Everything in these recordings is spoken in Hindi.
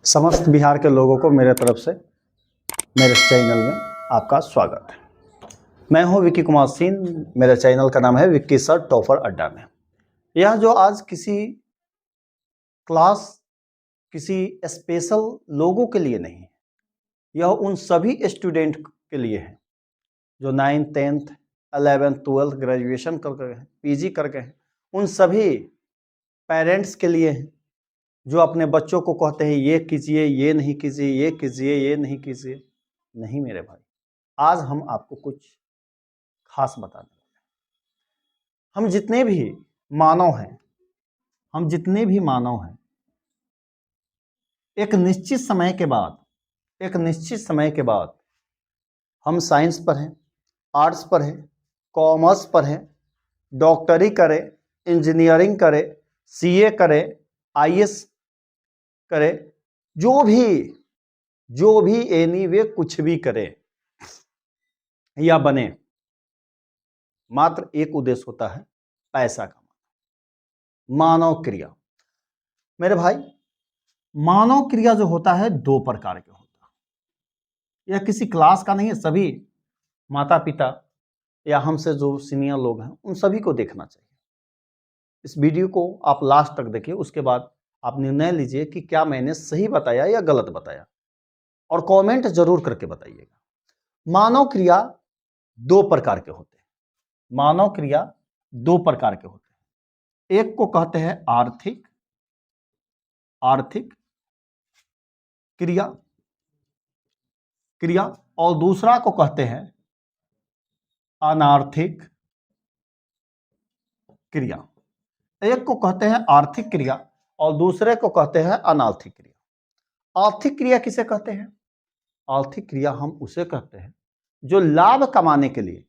समस्त बिहार के लोगों को मेरे तरफ से मेरे चैनल में आपका स्वागत है। मैं हूं विक्की कुमार सिंह। मेरे चैनल का नाम है विक्की सर टॉपर अड्डा में। यह जो आज किसी क्लास किसी स्पेशल लोगों के लिए नहीं है, यह उन सभी स्टूडेंट के लिए है जो 9th 10th 11th 12th graduation कर गए हैं, पीजी कर गए हैं। उन सभी पेरेंट्स के लिए है जो अपने बच्चों को कहते हैं ये कीजिए, ये नहीं कीजिए, ये कीजिए, ये नहीं कीजिए। नहीं मेरे भाई, आज हम आपको कुछ खास बताने वाले हैं। हम जितने भी मानव हैं, एक निश्चित समय के बाद हम साइंस पढ़ें, आर्ट्स पढ़ें, कॉमर्स पढ़ें, डॉक्टरी करें, इंजीनियरिंग करें, सीए करें, आईएएस करे, जो भी एनीवे कुछ भी करे या बने, मात्र एक उद्देश्य होता है पैसा कमाना। मानव क्रिया मेरे भाई, मानव क्रिया जो होता है दो प्रकार के होता है। यह किसी क्लास का नहीं है, सभी माता पिता या हमसे जो सीनियर लोग हैं उन सभी को देखना चाहिए। इस वीडियो को आप लास्ट तक देखिए, उसके बाद आप निर्णय लीजिए कि क्या मैंने सही बताया या गलत बताया, और कमेंट जरूर करके बताइएगा। मानव क्रिया दो प्रकार के होते हैं। मानव क्रिया दो प्रकार के होते हैं। एक को कहते हैं आर्थिक क्रिया और दूसरा को कहते हैं अनार्थिक क्रिया। एक को कहते हैं आर्थिक क्रिया और दूसरे को कहते हैं अनार्थिक क्रिया। आर्थिक क्रिया किसे कहते हैं? आर्थिक क्रिया हम उसे कहते हैं जो लाभ कमाने के लिए,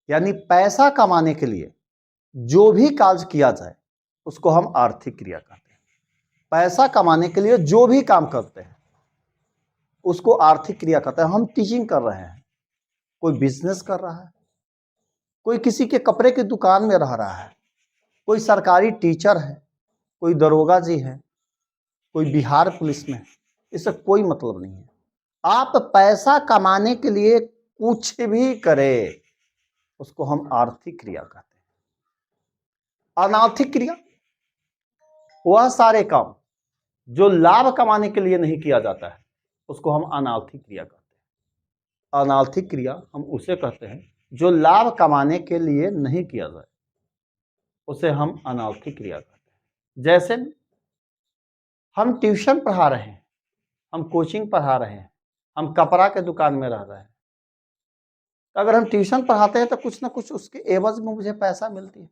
यानी पैसा कमाने के लिए जो भी कार्य किया जाए उसको हम आर्थिक क्रिया कहते हैं। पैसा कमाने के लिए जो भी काम करते हैं उसको आर्थिक क्रिया कहते हैं। हम टीचिंग कर रहे हैं, कोई बिजनेस कर रहा है, कोई किसी के कपड़े की दुकान में रह रहा है, कोई सरकारी टीचर है, कोई दरोगा जी है, कोई बिहार पुलिस में है, इससे कोई मतलब नहीं है। आप पैसा कमाने के लिए कुछ भी करें उसको हम आर्थिक क्रिया कहते हैं। अनार्थिक क्रिया वह सारे काम जो लाभ कमाने के लिए नहीं किया जाता है उसको हम अनार्थिक क्रिया कहते हैं। अनार्थिक क्रिया हम उसे कहते हैं जो लाभ कमाने के लिए नहीं किया जाए, उसे हम अनार्थिक क्रिया कहते हैं। जैसे हम ट्यूशन पढ़ा रहे हैं, हम कोचिंग पढ़ा रहे हैं, हम कपड़ा के दुकान में रह रहे हैं। अगर हम ट्यूशन पढ़ाते हैं तो कुछ ना कुछ उसके एवज में मुझे पैसा मिलती है,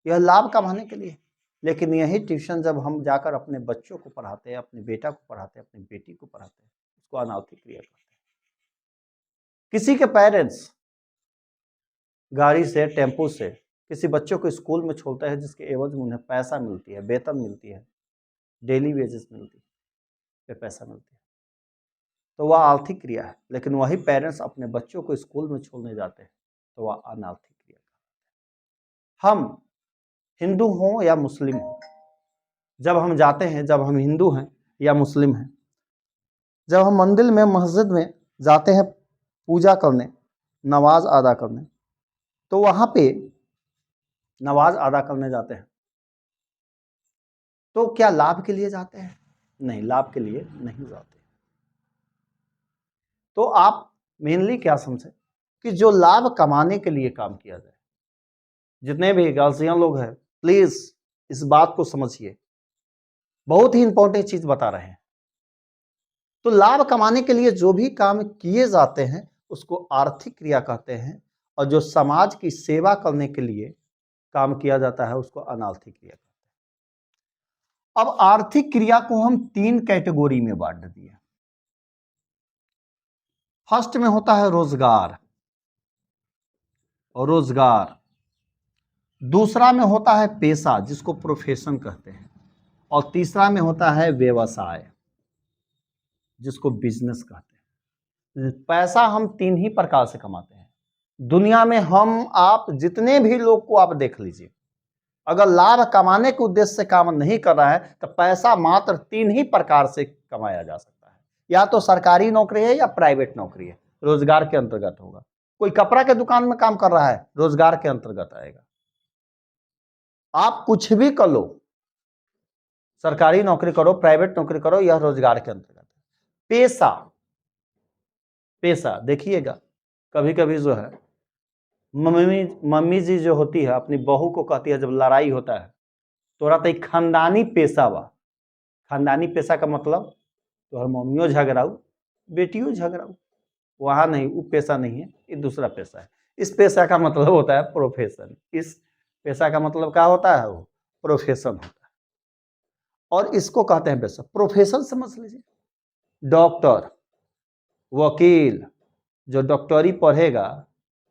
यह लाभ कमाने के लिए। लेकिन यही ट्यूशन जब हम जाकर अपने बच्चों को पढ़ाते हैं, अपने बेटा को पढ़ाते हैं, अपनी बेटी को पढ़ाते हैं, उसको अनार्थिक क्रिया कहते हैं। किसी के पेरेंट्स गाड़ी से, टेम्पो से किसी बच्चों को स्कूल में छोड़ते हैं जिसके एवज में उन्हें पैसा मिलती है, वेतन मिलती है, डेली वेजेस मिलती है, पैसा मिलती है, तो वह आर्थिक क्रिया है। लेकिन वही पेरेंट्स अपने बच्चों को स्कूल में छोड़ने जाते हैं तो वह अनार्थिक क्रिया है। हम हिंदू हों या मुस्लिम हों, जब हम जाते हैं, जब हम हिंदू हैं या मुस्लिम हैं, जब हम मंदिर में, मस्जिद में जाते हैं पूजा करने, नमाज अदा करने, तो वहां पे नमाज अदा करने जाते हैं तो क्या लाभ के लिए जाते हैं? नहीं, लाभ के लिए नहीं जाते। तो आप मेनली क्या समझे कि जो लाभ कमाने के लिए काम किया जाए। जितने भी गार्जियन लोग हैं प्लीज इस बात को समझिए, बहुत ही इंपॉर्टेंट चीज बता रहे हैं। तो लाभ कमाने के लिए जो भी काम किए जाते हैं उसको आर्थिक क्रिया कहते हैं, और जो समाज की सेवा करने के लिए काम किया जाता है उसको अनार्थिक क्रिया कहते हैं। अब आर्थिक क्रिया को हम 3 कैटेगरी में बांट दिए। फर्स्ट में होता है रोजगार, दूसरा में होता है पेशा जिसको प्रोफेशन कहते हैं, और तीसरा में होता है व्यवसाय जिसको बिजनेस कहते हैं। पैसा हम 3 ही प्रकार से कमाते हैं दुनिया में। हम आप जितने भी लोग को आप देख लीजिए, अगर लाभ कमाने के उद्देश्य से काम नहीं कर रहा है तो पैसा मात्र 3 ही प्रकार से कमाया जा सकता है, या तो सरकारी नौकरी है या प्राइवेट नौकरी है, रोजगार के अंतर्गत होगा। कोई कपड़ा के दुकान में काम कर रहा है, रोजगार के अंतर्गत आएगा। आप कुछ भी कर लो, सरकारी नौकरी करो, प्राइवेट नौकरी करो, यह रोजगार के अंतर्गत है। पेशा, पेशा देखिएगा, कभी कभी जो है मम्मी जी जो होती है अपनी बहू को कहती है, जब लड़ाई होता है, तोरा तो एक खानदानी पेशा बा। खानदानी पेशा का मतलब तो मम्मियों झगड़ाऊ, बेटियों झगड़ाऊ, वहां नहीं, वो पेशा नहीं है, ये दूसरा पेशा है। इस पेशा का मतलब होता है प्रोफेशन। इस पेशा का मतलब क्या होता है? वो प्रोफेशन होता है, और इसको कहते हैं पेशा। प्रोफेशन समझ लीजिए, डॉक्टर, वकील, जो डॉक्टरी पढ़ेगा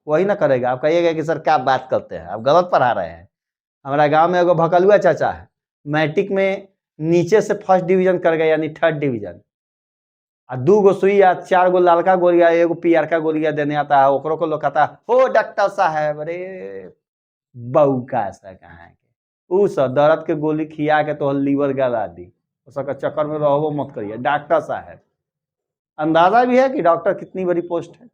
वही ना करेगा। आप कहिएगा कि सर क्या बात करते हैं, आप गलत पढ़ा रहे हैं। हमारा गांव में एगो भकलुआ चाचा है, मैट्रिक में नीचे से फर्स्ट डिवीजन कर गया, यानी 3rd डिवीजन, आ 2 गो सुइया, 4 गो लालका गोलिया, एगो पियरका गोलिया देने आता है, ओकरो को लोग कहता है हो डॉक्टर साहब। अरे बहू का ऐसा कहाँ है, उ सब दर्द के गोली खिया के तो लीवर गला दी, उसका चक्कर में रहो मत करिए डॉक्टर साहब। अंदाजा भी है कि डॉक्टर कितनी बड़ी पोस्ट है,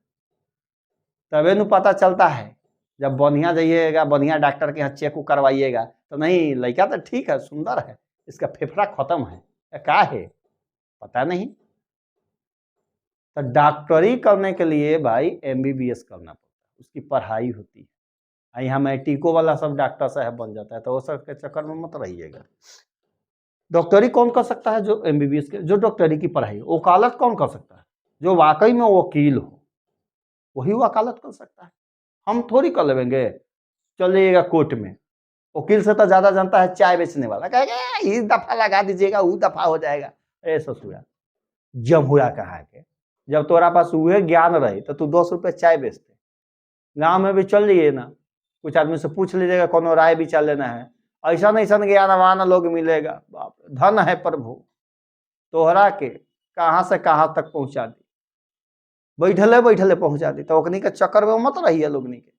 तबे न पता चलता है। जब बढ़िया जाइएगा, बढ़िया डॉक्टर के यहाँ चेक करवाइएगा तो नहीं, लड़का तो ठीक है, सुंदर है, इसका फेफड़ा खत्म है या क्या है पता नहीं। तो डॉक्टरी करने के लिए भाई MBBS करना पड़ता है, उसकी पढ़ाई होती है। यहाँ मैट्रिको वाला सब डॉक्टर साहब बन जाता है, तो वो सब के चक्कर में मत रहिएगा। डॉक्टरी कौन कर सकता है? जो MBBS के, जो डॉक्टरी की पढ़ाई। वकालत कौन कर सकता है? जो वाकई में वकील हो, वही वकालत कर सकता है। हम थोड़ी कर लेंगे, चलिएगा कोर्ट में, वकील से तो ज्यादा जानता है चाय बेचने वाला, कहेगा इस दफा लगा दीजिएगा, वो दफा हो जाएगा। ए ससुरा जमुआ कहा के, जब तोरा पास हुए ज्ञान रहे तो तू 10 रुपये चाय बेचते। गांव में भी चल जाइए ना, कुछ आदमी से पूछ लीजिएगा, कोनो राय विचार लेना है, ऐसा ऐसा ज्ञानवान लोग मिलेगा, बाप धन है प्रभु, तोहरा के कहाँ से कहाँ तक पहुंचा दी, बैठले बैठले पहुंचा दी। तो ओकनी के चक्कर में मत रहिए लोगनी के।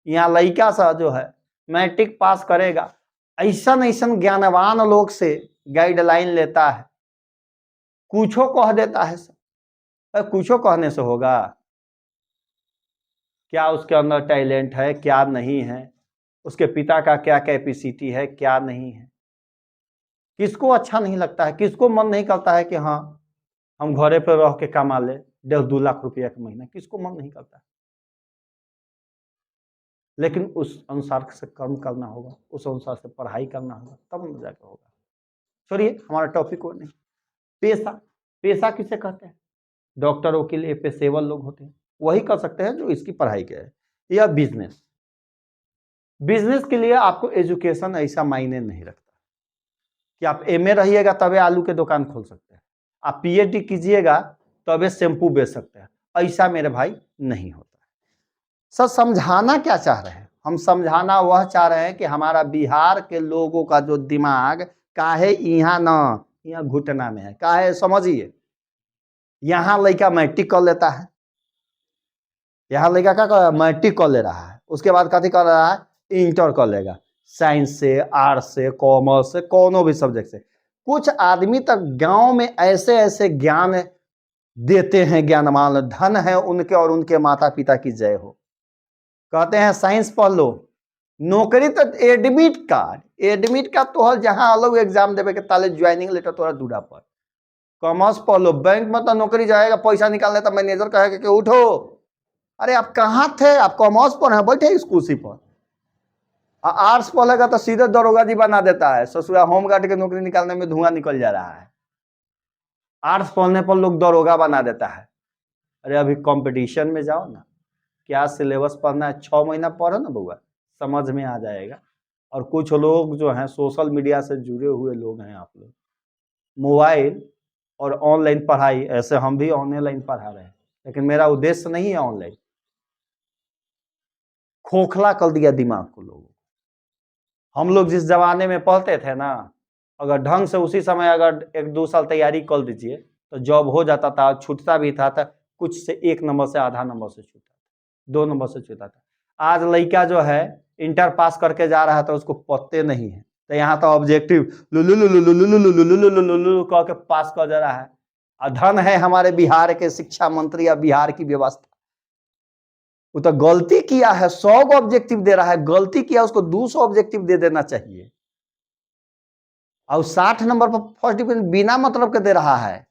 यहाँ लड़का सा जो है मैट्रिक पास करेगा, ऐसा ज्ञानवान लोग से गाइडलाइन लेता है, कुछो कह देता है सब। कुछो कहने से होगा क्या? उसके अंदर टैलेंट है क्या नहीं है, उसके पिता का क्या कैपेसिटी है क्या नहीं है। किसको अच्छा नहीं लगता है? किसको मन नहीं करता है कि हाँ हम घरे पर रह के कमा ले 1.5-2 लाख रुपया का महीना? किसको मन नहीं करता है? लेकिन उस अनुसार से कर्म करना होगा, उस अनुसार से पढ़ाई करना होगा, तब न जाकर होगा। छोड़िए, हमारा टॉपिक वो नहीं। पेशा, पेशा किसे कहते हैं? डॉक्टर, वकील, ये पेशेवर लोग होते हैं, वही कर सकते हैं जो इसकी पढ़ाई के है। या बिजनेस, बिजनेस के लिए आपको एजुकेशन ऐसा मायने नहीं रखता कि आप MA रहिएगा तबे आलू के दुकान खोल सकते हैं, आप PhD कीजिएगा तबे शैम्पू बेच सकते हैं, ऐसा मेरे भाई नहीं होता है। सर समझाना क्या चाह रहे हैं? हम समझाना वह चाह रहे हैं कि हमारा बिहार के लोगों का जो दिमाग काहे यहाँ न, यहाँ घुटना में है, काहे समझिए। यहाँ लड़का मैट्रिक कर लेता है, यहाँ लड़का क्या कर, मैट्रिक कर ले रहा है, उसके बाद कथी कर रहा है, इंटर कर लेगा, साइंस से, आर्ट्स से, कॉमर्स से, कोनो भी सब्जेक्ट से। कुछ आदमी तक गांव में ऐसे ऐसे ज्ञान देते हैं, ज्ञानवान, धन है उनके और उनके माता पिता की जय हो। कहते हैं साइंस पढ़ लो, नौकरी तो एडमिट कार्ड तोहर जहां अलग एग्जाम देवे के ताले ज्वाइनिंग लेटर तोहरा दूरा पर। कॉमर्स पढ़ लो, बैंक में तो नौकरी जाएगा, पैसा निकालने तो मैनेजर कहेगा कि उठो, अरे आप कहाँ थे, आप कॉमर्स पढ़े बैठे इस कुर्सी पर। आर्ट्स पढ़ेगा तो सीधे दरोगा जी बना देता है, ससुरा होमगार्ड की नौकरी निकालने में धुआं निकल जा रहा है। आर्ट्स पढ़ने पर लोग दरोगा बना देता है। अरे अभी कंपटीशन में जाओ ना, क्या सिलेबस पढ़ना है, 6 महीना पढ़ो ना बउआ, समझ में आ जाएगा। और कुछ लोग जो हैं सोशल मीडिया से जुड़े हुए लोग हैं, आप लोग मोबाइल और ऑनलाइन पढ़ाई, ऐसे हम भी ऑनलाइन पढ़ा रहे हैं, लेकिन मेरा उद्देश्य नहीं है ऑनलाइन। खोखला कर दिया दिमाग को लोगों। हम लोग जिस जमाने में पढ़ते थे ना, अगर ढंग से उसी समय अगर 1-2 साल तैयारी कर दीजिए तो जॉब हो जाता था, छूटता भी था, कुछ से 1 नंबर से, आधा नंबर से छूटा था, 2 नंबर से छूटा था। आज लड़का जो है इंटर पास करके जा रहा है तो उसको पत्ते नहीं है, तो यहाँ तो ऑब्जेक्टिव लुलु लुलु लुलु लुलु लुलु लुलु लुलु कह के पास कर जा रहा है। अधन है हमारे बिहार के शिक्षा मंत्री या बिहार की व्यवस्था। वो तो गलती किया है, 100 को ऑब्जेक्टिव दे रहा है, गलती किया उसको 200 ऑब्जेक्टिव दे देना चाहिए। और 60 नंबर पर फर्स्ट डिवीजन बिना मतलब के दे रहा है,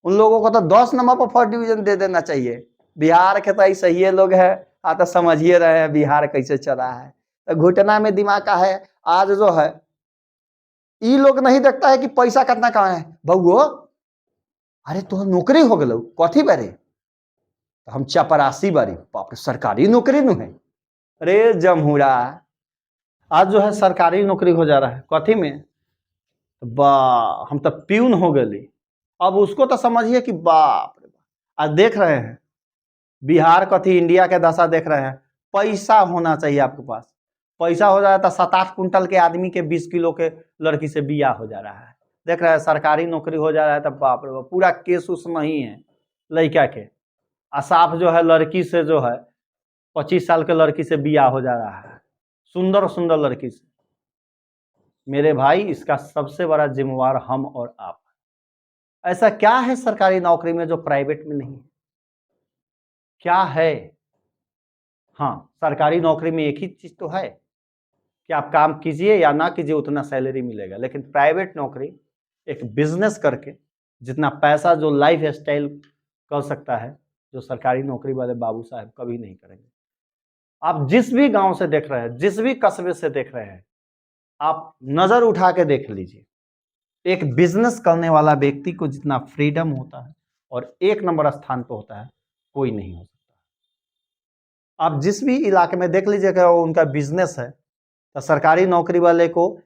उन लोगों को तो 10 नंबर पर फर्स्ट डिवीजन दे देना चाहिए। बिहार के तो ऐसे ही लोग है, तो समझिए रहे हैं बिहार कैसे चला है। तो घुटना में दिमाग का है। आज जो है ये लोग नहीं देखता है कि पैसा कितना कहाँ है। बउओ अरे तो नौकरी हो गलो कथी बारे, तो हम चपरासी बारी, बाप रे सरकारी नौकरी नु है। अरे जमहुरा आज जो है सरकारी नौकरी हो जा रहा है कथी में, बा हम तो प्यून हो गए। अब उसको तो समझिए कि बाप रे आज देख रहे हैं बिहार कथी इंडिया के दशा देख रहे हैं। पैसा होना चाहिए आपके पास, पैसा हो जाए तो 7-8 कुंटल के आदमी के 20 किलो के लड़की से बियाह हो जा रहा है। देख रहे हैं सरकारी नौकरी हो जा रहा है तब बाप रे बाप पूरा केस उस नहीं है लड़का के। साफ जो है लड़की से जो है 25 साल के लड़की से बियाह हो जा रहा है, सुंदर सुंदर लड़की से। मेरे भाई इसका सबसे बड़ा जिम्मेवार हम और आप। ऐसा क्या है सरकारी नौकरी में जो प्राइवेट में नहीं है, क्या है? हाँ सरकारी नौकरी में एक ही चीज तो है कि आप काम कीजिए या ना कीजिए उतना सैलरी मिलेगा, लेकिन प्राइवेट नौकरी एक बिजनेस करके जितना पैसा जो लाइफ स्टाइल कर सकता है जो सरकारी नौकरी वाले बाबू साहब कभी नहीं करेंगे। आप जिस भी गांव से देख रहे हैं, जिस भी कस्बे से देख रहे हैं, आप नजर उठा के देख लीजिए, एक बिजनेस करने वाला व्यक्ति को जितना फ्रीडम होता है और एक नंबर स्थान पर होता है कोई नहीं हो सकता। आप जिस भी इलाके में देख लीजिएगा उनका बिजनेस है, तो सरकारी नौकरी वाले को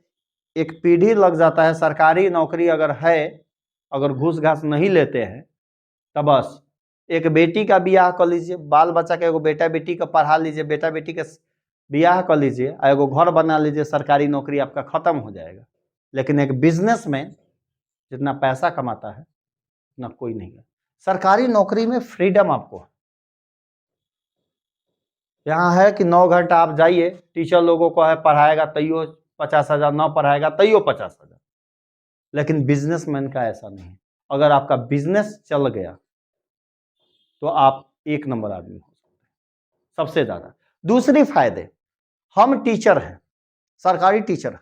एक पीढ़ी लग जाता है। सरकारी नौकरी अगर है, अगर घूस घास नहीं लेते हैं, तो बस एक बेटी का बियाह कर लीजिए, बाल बच्चा के एगो बेटा बेटी का पढ़ा लीजिए, बेटा बेटी के बियाह कर लीजिए, एगो घर बना लीजिए, सरकारी नौकरी आपका खत्म हो जाएगा। लेकिन एक बिजनेस में जितना पैसा कमाता है उतना कोई नहीं है। सरकारी नौकरी में फ्रीडम आपको यहाँ है कि 9 घंटा आप जाइए, टीचर लोगों को है पढ़ाएगा तैयो 50,000, ना पढ़ाएगा तैयो 50,000। लेकिन बिजनेसमैन का ऐसा नहीं है। अगर आपका बिजनेस चल गया तो आप एक नंबर आदमी हो सकते हैं सबसे ज्यादा। दूसरी फायदे, हम टीचर हैं, सरकारी टीचर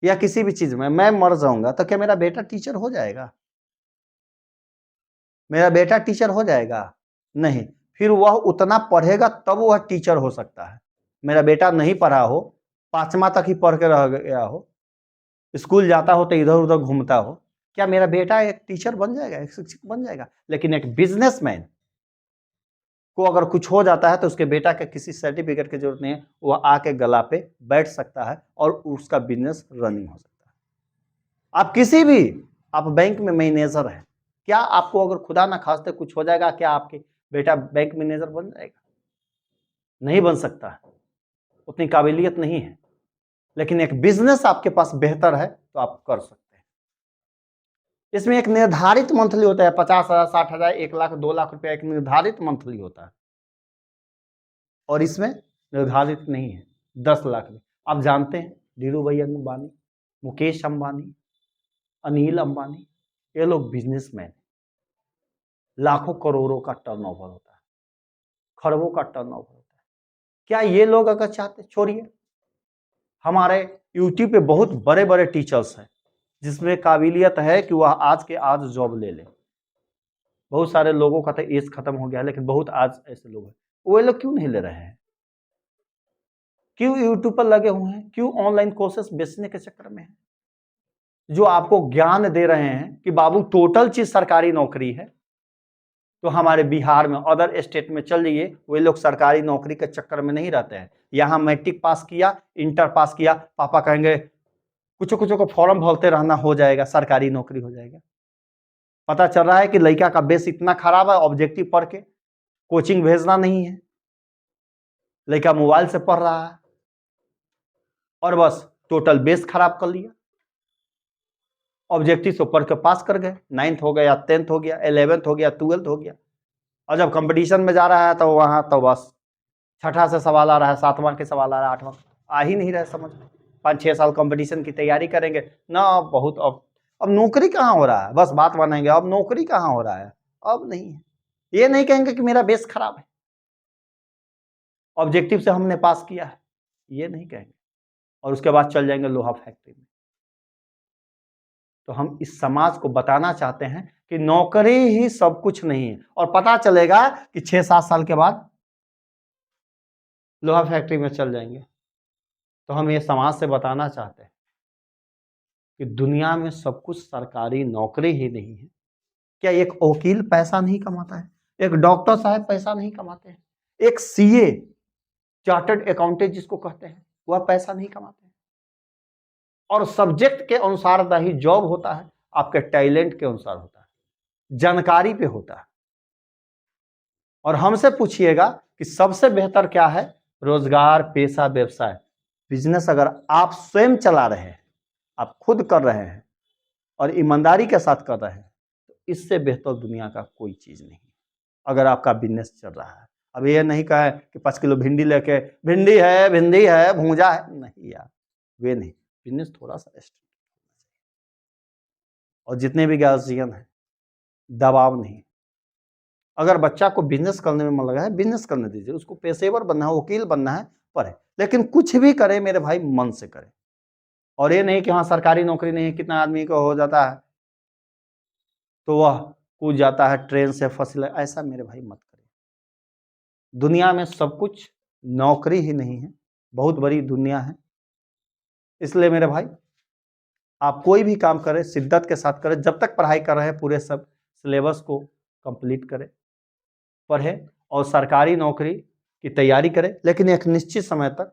या किसी भी चीज में मैं मर जाऊंगा तो क्या मेरा बेटा टीचर हो जाएगा? मेरा बेटा टीचर हो जाएगा? नहीं। फिर वह उतना पढ़ेगा तब वह टीचर हो सकता है। मेरा बेटा नहीं पढ़ा हो, 5वां तक ही पढ़ के रह गया हो, स्कूल जाता हो तो इधर उधर घूमता हो, क्या मेरा बेटा एक टीचर बन जाएगा, एक शिक्षक बन जाएगा? लेकिन एक बिजनेसमैन को अगर कुछ हो जाता है तो उसके बेटा के किसी सर्टिफिकेट की जरूरत नहीं है, वह आके गला पे बैठ सकता है और उसका बिजनेस रनिंग हो सकता है। आप किसी भी, आप बैंक में मैनेजर हैं, क्या आपको अगर खुदा ना खास्ते कुछ हो जाएगा, क्या आपके बेटा बैंक मैनेजर बन जाएगा? नहीं बन सकता है, उतनी काबिलियत नहीं है। लेकिन एक बिजनेस आपके पास बेहतर है तो आप कर सकते हैं। इसमें एक निर्धारित मंथली होता है, 50,000, 60,000, 1 लाख, 2 लाख रुपया एक निर्धारित मंथली होता है, और इसमें निर्धारित नहीं है 10 लाख में। आप जानते हैं धीरू भाई अंबानी, मुकेश अंबानी, अनिल अंबानी, ये लोग बिजनेसमैन, लाखों करोड़ों का टर्नओवर होता है, खरबों का टर्नओवर होता है। क्या ये लोग अगर चाहते, छोड़िए, हमारे यूट्यूब पे बहुत बड़े बड़े टीचर्स हैं जिसमें काबिलियत है कि वह आज के आज जॉब ले ले। बहुत सारे लोगों का तो एज खत्म हो गया, लेकिन बहुत आज ऐसे लोग हैं, वो लोग क्यों नहीं ले रहे हैं? क्यों यूट्यूब पर लगे हुए हैं? क्यों ऑनलाइन कोर्सेस बेचने के चक्कर में है? जो आपको ज्ञान दे रहे हैं कि बाबू टोटल चीज सरकारी नौकरी है, तो हमारे बिहार में, अदर स्टेट में चल जाइए, वे लोग सरकारी नौकरी के चक्कर में नहीं रहते हैं। यहाँ मैट्रिक पास किया, इंटर पास किया, पापा कहेंगे कुछ कुछ को फॉर्म भरते रहना, हो जाएगा सरकारी नौकरी हो जाएगा। पता चल रहा है कि लड़का का बेस इतना खराब है, ऑब्जेक्टिव पढ़ के कोचिंग भेजना नहीं है, लड़का मोबाइल से पढ़ रहा है और बस टोटल बेस खराब कर लिया। ऑब्जेक्टिव से पढ़ के पास कर गए, 9th हो गया, 10th हो गया, 11th हो गया, 12th हो गया, और जब कंपटीशन में जा रहा है तो वहां तो बस छठा से सवाल आ रहा है, 7वां के सवाल आ रहा है, 8वां आ ही नहीं रहा समझ में। 5-6 साल कंपटीशन की तैयारी करेंगे ना, बहुत अब नौकरी कहाँ हो रहा है, बस बात बनाएंगे अब नौकरी कहाँ हो रहा है, अब नहीं है। ये नहीं कहेंगे कि मेरा बेस खराब है, ऑब्जेक्टिव से हमने पास किया है, ये नहीं कहेंगे, और उसके बाद चल जाएंगे लोहा फैक्ट्री में। तो हम इस समाज को बताना चाहते हैं कि नौकरी ही सब कुछ नहीं है, और पता चलेगा कि 6-7 साल के बाद लोहा फैक्ट्री में चल जाएंगे। तो हम ये समाज से बताना चाहते हैं कि दुनिया में सब कुछ सरकारी नौकरी ही नहीं है। क्या एक वकील पैसा नहीं कमाता है, एक डॉक्टर साहब पैसा नहीं कमाते हैं, एक सीए चार्टर्ड अकाउंटेंट जिसको कहते हैं वह पैसा नहीं कमाते हैं। और सब्जेक्ट के अनुसार ना ही जॉब होता है, आपके टैलेंट के अनुसार होता है, जानकारी पे होता है। और हमसे पूछिएगा कि सबसे बेहतर क्या है, रोजगार, पेशा, व्यवसाय, बिजनेस अगर आप स्वयं चला रहे हैं, आप खुद कर रहे हैं और ईमानदारी के साथ कर रहे हैं, तो इससे बेहतर दुनिया का कोई चीज नहीं। अगर आपका बिजनेस चल रहा है, अब ये नहीं कहे कि 5 किलो भिंडी लेके भिंडी है भूंजा है, नहीं यार, वे नहीं। बिजनेस थोड़ा सा स्ट्रिक्ट, और जितने भी गार्जियन है दबाव नहीं। अगर बच्चा को बिजनेस करने में मन लगा है, बिजनेस करने दीजिए, उसको पेशेवर बनना है, वकील बनना है, पढ़े, लेकिन कुछ भी करे मेरे भाई मन से करे। और ये नहीं कि हाँ सरकारी नौकरी नहीं है, कितना आदमी को हो जाता है तो वह कूद जाता है ट्रेन से, फसल, ऐसा मेरे भाई मत करिए। दुनिया में सब कुछ नौकरी ही नहीं है, बहुत बड़ी दुनिया है। इसलिए मेरे भाई आप कोई भी काम करें शिद्दत के साथ करें, जब तक पढ़ाई कर रहे हैं पूरे सब सिलेबस को कंप्लीट करें, पढ़ें और सरकारी नौकरी की तैयारी करें, लेकिन एक निश्चित समय तक।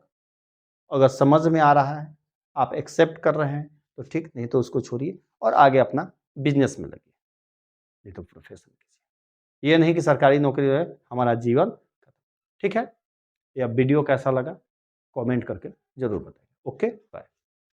अगर समझ में आ रहा है, आप एक्सेप्ट कर रहे हैं तो ठीक, नहीं तो उसको छोड़िए और आगे अपना बिजनेस में लगिए, नहीं तो प्रोफेशन कीजिए। ये नहीं कि सरकारी नौकरी है हमारा जीवन। ठीक है, यह वीडियो कैसा लगा कमेंट करके जरूर बताइए। Okay, bye.